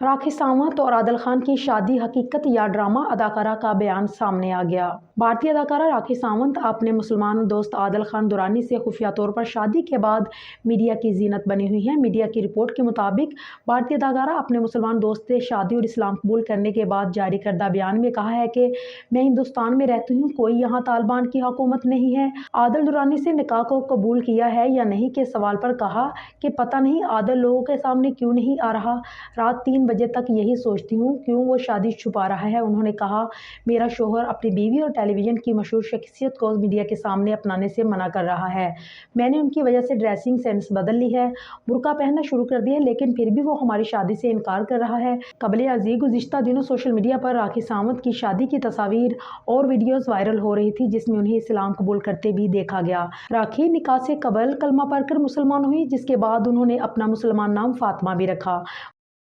राखी सावंत और आदिल खान की शादी हकीकत या ड्रामा, अदाकारा का बयान सामने आ गया। भारतीय अदाकारा राखी सावंत अपने मुसलमान दोस्त आदिल खान दुरानी से खुफिया तौर पर शादी के बाद मीडिया की जीनत बनी हुई हैं। मीडिया की रिपोर्ट के मुताबिक भारतीय अदाकारा अपने मुसलमान दोस्त से शादी और इस्लाम कबूल करने के बाद जारी करदा बयान में कहा है कि मैं हिंदुस्तान में रहती हूँ, कोई यहाँ तालिबान की हुकूमत नहीं है। आदिल दुरानी से निकाह को कबूल किया है या नहीं के सवाल पर कहा कि पता नहीं आदिल लोगों के सामने क्यों नहीं आ रहा, रात 3 बजे तक यही सोचती हूँ क्यों वो शादी छुपा रहा है। उन्होंने कहा, मेरा शोहर अपनी बीवी और टेलीविज़न की मशहूर शख्सियत को मीडिया के सामने अपनाने से मना कर रहा है। मैंने उनकी वजह से ड्रेसिंग सेंस बदल ली है, बुर्का पहनना शुरू कर दिया, लेकिन फिर भी वो हमारी शादी से इनकार कर रहा है। कबले अज़ीज़ गुज़िश्ता दिनों सोशल मीडिया पर राखी सावंत की शादी की तस्वीर और वीडियोज़ वायरल हो रही थी, जिसमें उन्हें इस्लाम कबूल करते भी देखा गया। राखी निकाह से कबल कलमा पढ़कर मुसलमान हुई, जिसके बाद उन्होंने अपना मुसलमान नाम फातिमा भी रखा।